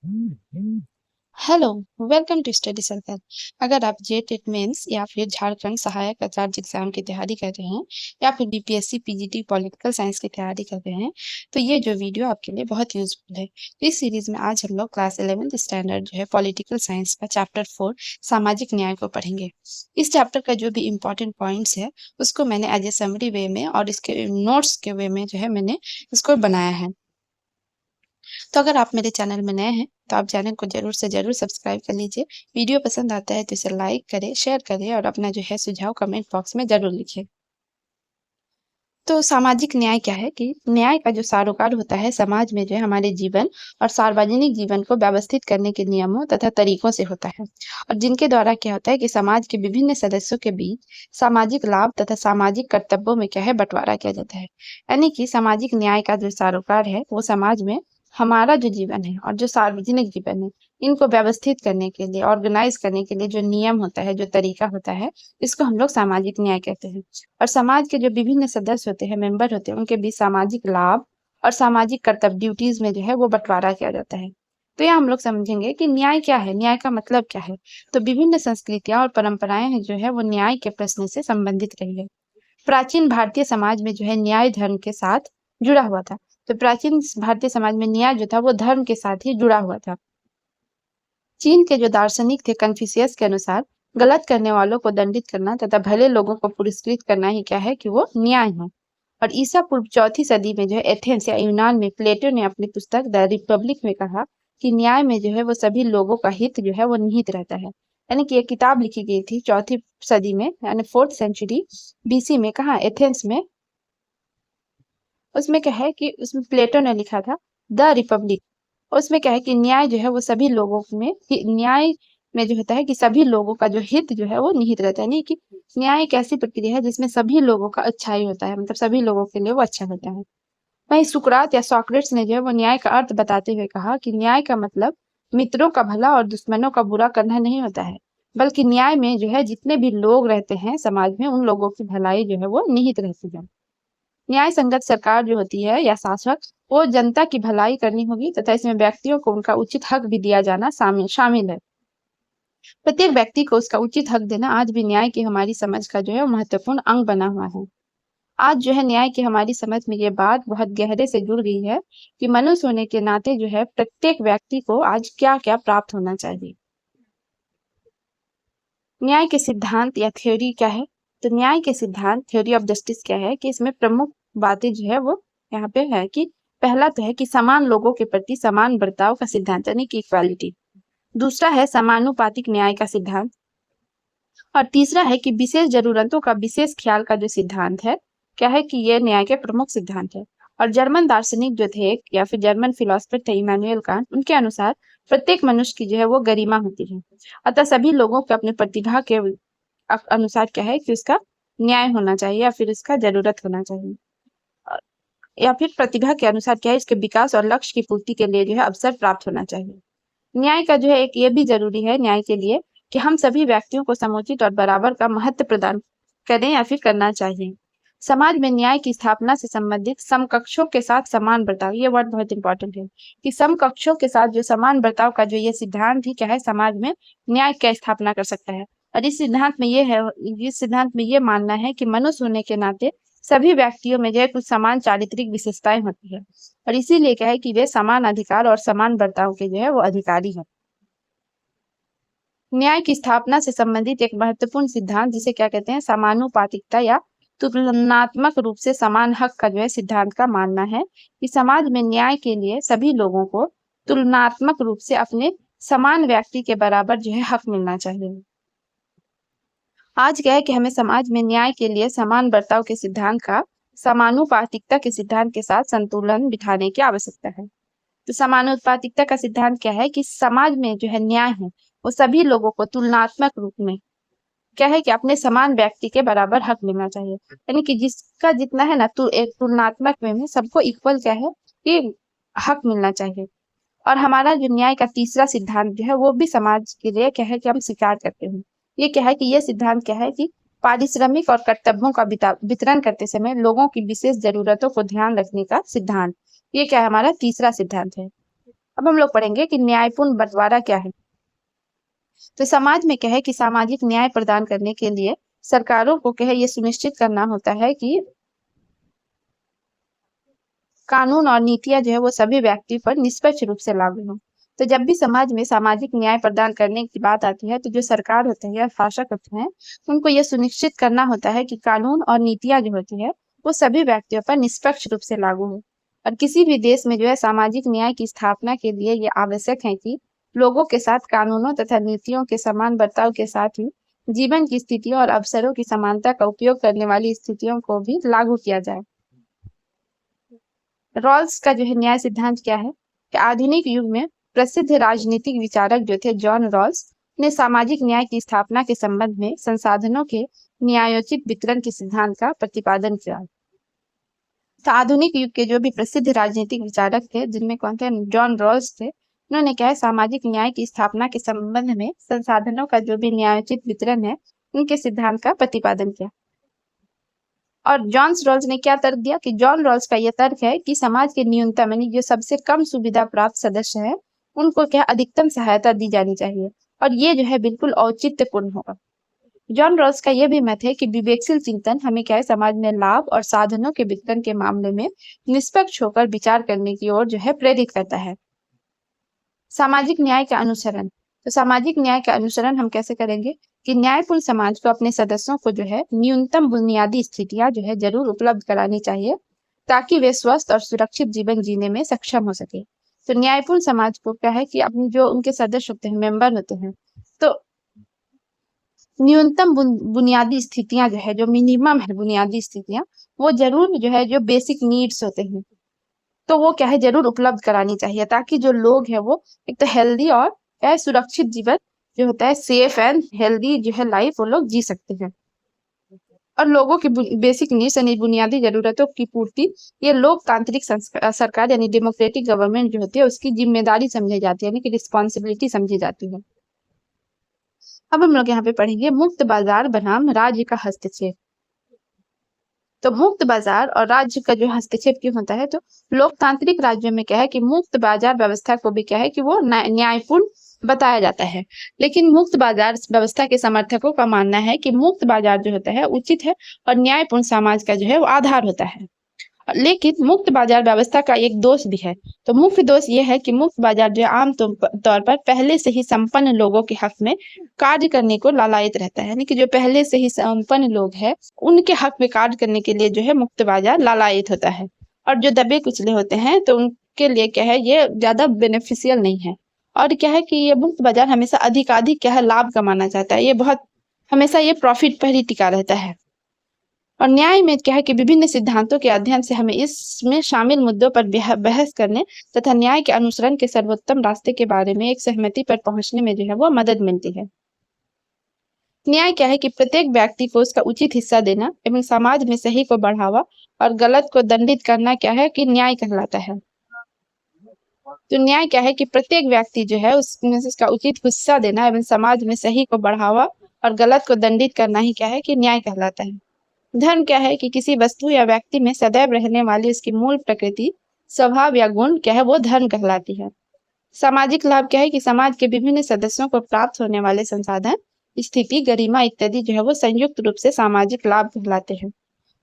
Hello, welcome to study circle. अगर आप JTET mains या फिर झारखंड सहायक आचार्य एग्जाम की तैयारी कर रहे हैं या फिर बीपीएससी पीजीटी पॉलिटिकल साइंस की तैयारी कर रहे हैं तो ये जो वीडियो आपके लिए बहुत यूजफुल है। इस सीरीज में आज हम लोग क्लास 11th स्टैंडर्ड जो है पॉलिटिकल साइंस का चैप्टर 4 सामाजिक न्याय को पढ़ेंगे। इस चैप्टर का जो भी इम्पोर्टेंट पॉइंट्स है उसको मैंने एज ए समरी वे में और इसके नोट्स के वे में जो है मैंने इसको बनाया है। तो अगर आप मेरे चैनल में नए हैं तो आप चैनल को जरूर से जरूर सब्सक्राइब कर लीजिए। वीडियो पसंद आता है तो इसे लाइक करें, शेयर करें और अपना जो है सुझाव कमेंट बॉक्स में जरूर लिखें। तो सामाजिक न्याय क्या है कि न्याय का जो सरोकार होता है समाज में जो है हमारे जीवन और सार्वजनिक जीवन को व्यवस्थित करने के नियमों तथा तरीकों से होता है और जिनके द्वारा क्या होता है कि समाज के विभिन्न सदस्यों के बीच सामाजिक लाभ तथा सामाजिक कर्तव्यों में क्या है बंटवारा किया जाता है। यानी कि सामाजिक न्याय का जो सरोकार है वो समाज में हमारा जो जीवन है और जो सार्वजनिक जीवन है इनको व्यवस्थित करने के लिए ऑर्गेनाइज करने के लिए जो नियम होता है जो तरीका होता है इसको हम लोग सामाजिक न्याय कहते हैं। और समाज के जो विभिन्न सदस्य होते हैं मेंबर होते हैं उनके बीच सामाजिक लाभ और सामाजिक कर्तव्य ड्यूटीज में जो है वो बंटवारा किया जाता है। तो यहाँ हम लोग समझेंगे कि न्याय क्या है, न्याय का मतलब क्या है। तो विभिन्न संस्कृतियां और परंपराएं जो है वो न्याय के प्रश्न से संबंधित रही है। प्राचीन भारतीय समाज में जो है न्याय धर्म के साथ जुड़ा हुआ था। तो प्राचीन भारतीय समाज में न्याय जो था वो धर्म के साथ ही जुड़ा हुआ था। चीन के जो दार्शनिक थे कन्फ्यूशियस के अनुसार गलत करने वालों को दंडित करना तथा भले लोगों को पुरस्कृत करना ही क्या है कि वो न्याय है। और ईसा पूर्व चौथी सदी में जो है एथेंस या यूनान में प्लेटो ने अपनी पुस्तक द रिपब्लिक में कहा कि न्याय में जो है वो सभी लोगों का हित जो है वो निहित रहता है। यानी कि ये किताब लिखी गई थी चौथी सदी में यानी 4th सेंचुरी बीसी में, कहा एथेंस में। उसमें क्या है कि उसमें प्लेटो ने लिखा था द रिपब्लिक। उसमें क्या है कि न्याय जो है वो सभी लोगों में न्याय में जो होता है कि सभी लोगों का जो हित जो है वो निहित रहता है। नहीं कि न्याय एक ऐसी प्रक्रिया है जिसमें सभी लोगों का अच्छा ही होता है, मतलब सभी लोगों के लिए वो अच्छा होता है। वहीं सुकरात या सॉक्रेट्स ने जो है वो न्याय का अर्थ बताते हुए कहा कि न्याय का मतलब मित्रों का भला और दुश्मनों का बुरा करना नहीं होता है, बल्कि न्याय में जो है जितने भी लोग रहते हैं समाज में उन लोगों की भलाई जो है वो निहित रहती है। न्याय संगत सरकार जो होती है या शासक वो जनता की भलाई करनी होगी तथा इसमें व्यक्तियों को उनका उचित हक भी दिया जाना शामिल है। प्रत्येक व्यक्ति को उसका उचित हक देना आज भी न्याय की हमारी समझ का जो है महत्वपूर्ण अंग बना हुआ है। आज जो है न्याय की हमारी समझ में ये बात बहुत गहरे से जुड़ गई है कि मनुष्य होने के नाते जो है प्रत्येक व्यक्ति को आज क्या क्या प्राप्त होना चाहिए। न्याय के सिद्धांत या थ्योरी क्या है। तो न्याय के सिद्धांत थ्योरी ऑफ जस्टिस क्या है कि इसमें प्रमुख बातें जो है वो यहाँ पे है कि पहला तो है कि समान लोगों के प्रति समान बर्ताव का सिद्धांत यानी कि इक्वालिटी। दूसरा है समानुपातिक न्याय का सिद्धांत। और तीसरा है कि विशेष जरूरतों का विशेष ख्याल का जो सिद्धांत है क्या है कि ये न्याय के प्रमुख सिद्धांत है। और जर्मन दार्शनिक जो थे या फिर जर्मन फिलोसफर थे इमानुएल कांट, उनके अनुसार प्रत्येक मनुष्य की जो है वो गरिमा होती है। अतः सभी लोगों के अपने प्रतिभा के अनुसार क्या है कि उसका न्याय होना चाहिए या फिर उसका जरूरत होना चाहिए। या फिर प्रतिभा के अनुसार क्या है इसके विकास और लक्ष्य की पूर्ति के लिए जो है अवसर प्राप्त होना चाहिए। न्याय का जो है एक ये भी जरूरी है न्याय के लिए कि हम सभी व्यक्तियों को समुचित और बराबर का महत्व प्रदान करें या फिर करना चाहिए। समाज में न्याय की स्थापना से संबंधित समकक्षों के साथ समान बर्ताव, ये वर्ड बहुत इंपॉर्टेंट है कि समकक्षों के साथ जो समान बर्ताव का जो ये सिद्धांत ही क्या है समाज में न्याय की स्थापना कर सकता है। और इस सिद्धांत में ये है, इस सिद्धांत में ये मानना है कि मनुष्य होने के नाते सभी व्यक्तियों में जो है कुछ समान चारित्रिक विशेषताएं होती है और इसीलिए क्या है कि वे समान अधिकार और समान बर्ताव के जो है वो अधिकारी हैं। न्याय की स्थापना से संबंधित एक महत्वपूर्ण सिद्धांत जिसे क्या कहते हैं समानुपातिकता या तुलनात्मक रूप से समान हक का जो है सिद्धांत का मानना है कि समाज में न्याय के लिए सभी लोगों को तुलनात्मक रूप से अपने समान व्यक्ति के बराबर जो है हक मिलना चाहिए। आज क्या है कि हमें समाज में न्याय के लिए समान बर्ताव के सिद्धांत का समानुपातिकता के सिद्धांत के साथ संतुलन बिठाने की आवश्यकता है। तो समानुपातिकता का सिद्धांत क्या है कि समाज में जो है न्याय है वो सभी लोगों को तुलनात्मक रूप में क्या है कि अपने समान व्यक्ति के बराबर हक मिलना चाहिए। यानी कि जिसका जितना है ना एक तुलनात्मक में सबको इक्वल क्या है कि हक मिलना चाहिए। और हमारा जो न्याय का तीसरा सिद्धांत जो है वो भी समाज के लिए क्या है कि हम स्वीकार करते हैं। ये क्या है कि ये सिद्धांत क्या है कि पारिश्रमिक और कर्तव्यों का वितरण करते समय लोगों की विशेष जरूरतों को ध्यान रखने का सिद्धांत, ये क्या है हमारा तीसरा सिद्धांत है। अब हम लोग पढ़ेंगे कि न्यायपूर्ण बंटवारा क्या है। तो समाज में क्या है कि सामाजिक न्याय प्रदान करने के लिए सरकारों को क्या है ये सुनिश्चित करना होता है कि कानून और नीतियां जो है वो सभी व्यक्ति पर निष्पक्ष रूप से लागू हों। तो जब भी समाज में सामाजिक न्याय प्रदान करने की बात आती है तो जो सरकार होते हैं या शासक होते हैं उनको ये सुनिश्चित करना होता है कि कानून और नीतियां जो होती है वो सभी व्यक्तियों पर निष्पक्ष रूप से लागू हो। और किसी भी देश में जो है सामाजिक न्याय की स्थापना के लिए ये आवश्यक है कि लोगों के साथ कानूनों तथा नीतियों के समान बर्ताव के साथ ही जीवन की स्थितियों और अवसरों की समानता का उपयोग करने वाली स्थितियों को भी लागू किया जाए। रॉल्स का जो है न्याय सिद्धांत क्या है कि आधुनिक युग में प्रसिद्ध राजनीतिक विचारक जो थे जॉन रॉल्स ने सामाजिक न्याय की स्थापना के संबंध में संसाधनों के न्यायोचित वितरण के सिद्धांत का प्रतिपादन किया। तो आधुनिक युग के जो भी प्रसिद्ध राजनीतिक विचारक थे जिनमें कौन थे जॉन रॉल्स थे उन्होंने क्या है सामाजिक न्याय की स्थापना के संबंध में संसाधनों का जो भी न्यायोचित वितरण है उनके सिद्धांत का प्रतिपादन किया। और जॉन रॉल्स ने क्या तर्क दिया कि जॉन रॉल्स का यह तर्क है कि समाज के न्यूनतम यानी जो सबसे कम सुविधा प्राप्त सदस्य हैं उनको क्या अधिकतम सहायता दी जानी चाहिए और ये जो है बिल्कुल औचित्यपूर्ण होगा। जॉन रॉल्स का यह भी मत है कि विवेकशील चिंतन हमें क्या है समाज में लाभ और साधनों के वितरण के मामले में निष्पक्ष होकर विचार करने की ओर जो है प्रेरित करता है। सामाजिक न्याय का अनुसरण। तो सामाजिक न्याय का अनुसरण हम कैसे करेंगे कि न्यायपूर्ण समाज को अपने सदस्यों को जो है न्यूनतम बुनियादी स्थितियां जो है जरूर उपलब्ध करानी चाहिए ताकि वे स्वस्थ और सुरक्षित जीवन जीने में सक्षम हो सके। तो न्यायपूर्ण समाज को क्या है कि अपने जो उनके सदस्य होते हैं मेंबर होते हैं तो न्यूनतम बुनियादी स्थितियां जो है जो मिनिमम है बुनियादी स्थितियां वो जरूर जो है जो बेसिक नीड्स होते हैं तो वो क्या है जरूर उपलब्ध करानी चाहिए ताकि जो लोग हैं वो एक तो हेल्दी और क्या है सुरक्षित जीवन जो होता है सेफ एंड हेल्दी जो है लाइफ वो लोग जी सकते हैं। और लोगों की बेसिक नीड्स यानी बुनियादी जरूरतों की पूर्ति ये लोकतांत्रिक सरकार यानी डेमोक्रेटिक गवर्नमेंट जो होती है उसकी जिम्मेदारी समझी जाती है यानी कि रिस्पॉन्सिबिलिटी समझी जाती है। अब हम लोग यहाँ पे पढ़ेंगे मुक्त बाजार बनाम राज्य का हस्तक्षेप। तो मुक्त बाजार और राज्य का जो हस्तक्षेप क्यों होता है तो लोकतांत्रिक राज्यों में क्या है कि मुक्त बाजार व्यवस्था को भी क्या है कि वो न्यायपूर्ण बताया जाता है। लेकिन मुक्त बाजार व्यवस्था के समर्थकों का मानना है कि मुक्त बाजार जो होता है उचित है और न्यायपूर्ण समाज का जो है वो आधार होता है। लेकिन मुक्त बाजार व्यवस्था का एक दोष भी है। तो मुख्य दोष ये है कि मुक्त बाजार जो आम तौर पर पहले से ही संपन्न लोगों के हक में कार्य करने को लालायित रहता है यानी कि जो पहले से ही संपन्न लोग हैं उनके हक में कार्य करने के लिए जो है मुक्त बाजार लालायित होता है और जो दबे कुचले होते हैं तो उनके लिए क्या है ये ज्यादा बेनिफिशियल नहीं है। और क्या है कि ये मुक्त बाजार हमेशा अधिकाधिक क्या है लाभ कमाना चाहता है ये बहुत हमेशा ये प्रॉफिट पर ही टिका रहता है। और न्याय में क्या है कि विभिन्न सिद्धांतों के अध्ययन से हमें इसमें शामिल मुद्दों पर बहस करने तथा न्याय के अनुसरण के सर्वोत्तम रास्ते के बारे में एक सहमति पर पहुंचने में जो है वो मदद मिलती है। न्याय क्या है कि प्रत्येक व्यक्ति को उसका उचित हिस्सा देना एवं समाज में सही को बढ़ावा और गलत को दंडित करना क्या है कि न्याय कहलाता है। तो न्याय क्या है कि प्रत्येक व्यक्ति जो है उसमें से उसका उचित हिस्सा देना एवं समाज में सही को बढ़ावा और गलत को दंडित करना ही क्या है कि न्याय कहलाता है। धर्म क्या है कि किसी वस्तु या व्यक्ति में सदैव रहने वाली उसकी मूल प्रकृति स्वभाव या गुण क्या है वो धर्म कहलाती है। सामाजिक लाभ क्या है कि समाज के विभिन्न सदस्यों को प्राप्त होने वाले संसाधन स्थिति गरिमा इत्यादि जो है वो संयुक्त रूप से सामाजिक लाभ कहलाते हैं।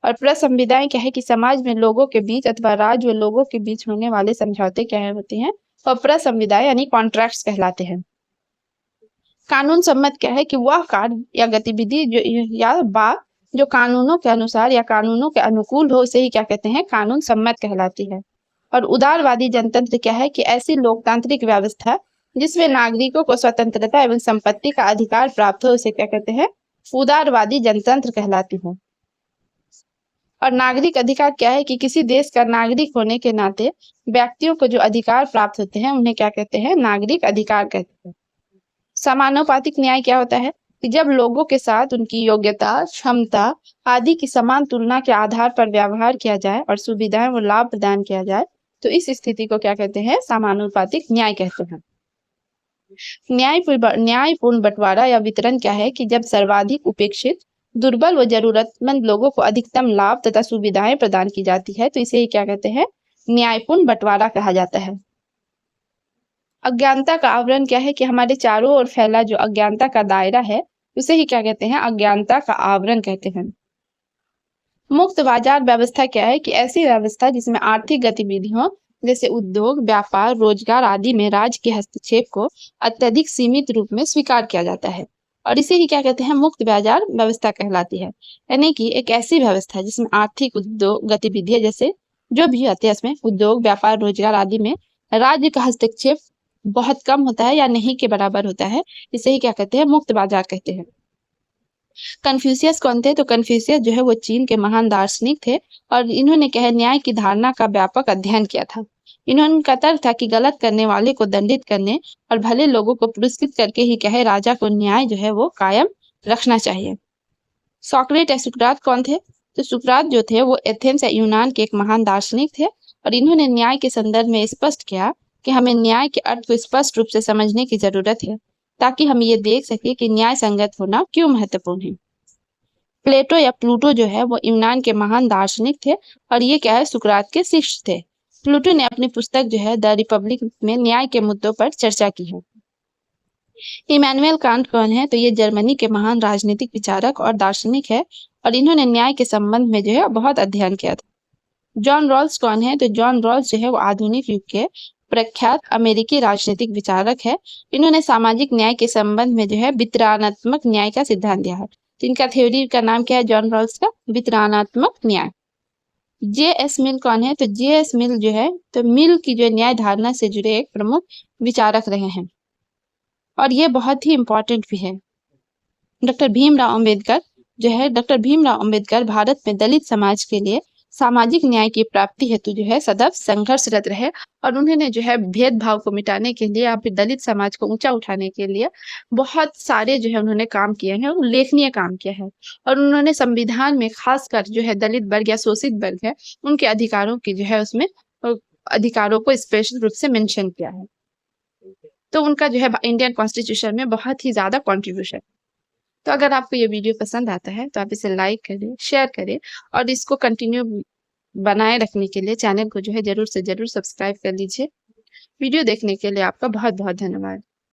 और प्रसंविदाएं क्या है कि समाज में लोगों के बीच अथवा राज्य व लोगों के बीच होने वाले समझौते क्या है होते हैं और प्रसंविदाएं यानी कॉन्ट्रैक्ट्स कहलाते हैं। कानून सम्मत क्या है कि वह कार्य या गतिविधि जो या बात जो कानूनों के अनुसार या कानूनों के अनुकूल हो उसे ही क्या कहते हैं कानून सम्मत कहलाती है। और उदारवादी जनतंत्र क्या है कि ऐसी लोकतांत्रिक व्यवस्था जिसमें नागरिकों को स्वतंत्रता एवं संपत्ति का अधिकार प्राप्त हो उसे क्या कहते हैं उदारवादी जनतंत्र कहलाती है। और नागरिक अधिकार क्या है कि किसी देश का नागरिक होने के नाते व्यक्तियों को जो अधिकार प्राप्त होते हैं उन्हें क्या कहते हैं नागरिक अधिकार कहते हैं। समानुपातिक न्याय क्या होता है कि जब लोगों के साथ उनकी योग्यता क्षमता आदि की समान तुलना के आधार पर व्यवहार किया जाए और सुविधाएं व लाभ प्रदान किया जाए तो इस स्थिति को क्या कहते हैं समानुपातिक न्याय कहते हैं। न्यायपूर्ण बंटवारा या वितरण क्या है कि जब सर्वाधिक उपेक्षित दुर्बल व जरूरतमंद लोगों को अधिकतम लाभ तथा सुविधाएं प्रदान की जाती है तो इसे क्या कहते हैं न्यायपूर्ण बंटवारा कहा जाता है। अज्ञानता का आवरण क्या है कि हमारे चारों ओर फैला जो अज्ञानता का दायरा है, उसे ही क्या कहते हैं? अज्ञानता का आवरण कहते हैं। मुक्त बाजार व्यवस्था क्या है कि ऐसी व्यवस्था जिसमें आर्थिक गतिविधियों जैसे उद्योग, व्यापार, रोजगार आदि में राज्य के हस्तक्षेप को अत्यधिक सीमित रूप में स्वीकार किया जाता है और इसे ही क्या कहते हैं? मुक्त बाजार व्यवस्था कहलाती है। यानी कि एक ऐसी व्यवस्था जिसमें आर्थिक उद्योग गतिविधियां जैसे जो भी आते हैं इसमें उद्योग, व्यापार, रोजगार आदि में राज्य का हस्तक्षेप बहुत कम होता है या नहीं के बराबर होता है। इसे ही क्या कहते हैं? मुक्त बाजार कहते हैं। कन्फ्यूशियस कौन थे? तो कन्फ्यूशियस जो है वो चीन के महान दार्शनिक थे और इन्होंने क्या है न्याय की धारणा का व्यापक अध्ययन किया था। इनका तर्क था कि गलत करने वाले को दंडित करने और भले लोगों को पुरस्कृत करके ही क्या है राजा को न्याय जो है वो कायम रखना चाहिए। सोक्रेट या सुकरात कौन थे? तो सुकरात जो थे वो एथेंस या यूनान के एक महान दार्शनिक थे और इन्होंने न्याय के संदर्भ में स्पष्ट किया कि हमें न्याय के अर्थ को स्पष्ट रूप से समझने की जरूरत है ताकि हम ये देख सके कि न्याय संगत होना क्यों महत्वपूर्ण है। प्लेटो या प्लूटो जो है वो यूनान के महान दार्शनिक थे और ये क्या है सुकरात के शिष्य थे। प्लूटो ने अपनी पुस्तक जो है द रिपब्लिक में न्याय के मुद्दों पर चर्चा की है। इमैनुअल कांट कौन है? तो ये जर्मनी के महान राजनीतिक विचारक और दार्शनिक है और इन्होंने न्याय के संबंध में जो है बहुत अध्ययन किया था। जॉन रॉल्स कौन है? तो जॉन रॉल्स जो है वो आधुनिक युग के प्रख्यात अमेरिकी राजनीतिक विचारक है। इन्होंने सामाजिक न्याय के संबंध में जो है वितरणात्मक न्याय का सिद्धांत दिया है। तो इनका थ्योरी का नाम क्या है? जॉन रॉल्स का वितरणात्मक न्याय। जे.एस. मिल कौन है? तो जे.एस. मिल जो है तो मिल की जो न्याय धारणा से जुड़े एक प्रमुख विचारक रहे हैं और ये बहुत ही इम्पोर्टेंट भी है। डॉक्टर भीमराव अंबेडकर जो है डॉक्टर भीमराव अंबेडकर भारत में दलित समाज के लिए सामाजिक न्याय की प्राप्ति हेतु जो है सदैव संघर्षरत रहे और उन्होंने जो है भेदभाव को मिटाने के लिए या फिर दलित समाज को ऊंचा उठाने के लिए बहुत सारे जो है उन्होंने काम किए हैं, उल्लेखनीय काम किया है और उन्होंने संविधान में खासकर जो है दलित वर्ग या शोषित वर्ग है उनके अधिकारों की जो है उसमें अधिकारों को स्पेशल रूप से मेंशन किया है। तो उनका जो है इंडियन कॉन्स्टिट्यूशन में बहुत ही ज्यादा कॉन्ट्रीब्यूशन। तो अगर आपको ये वीडियो पसंद आता है तो आप इसे लाइक करें, शेयर करें और इसको कंटिन्यू बनाए रखने के लिए चैनल को जो है जरूर से जरूर सब्सक्राइब कर लीजिए। वीडियो देखने के लिए आपका बहुत बहुत धन्यवाद।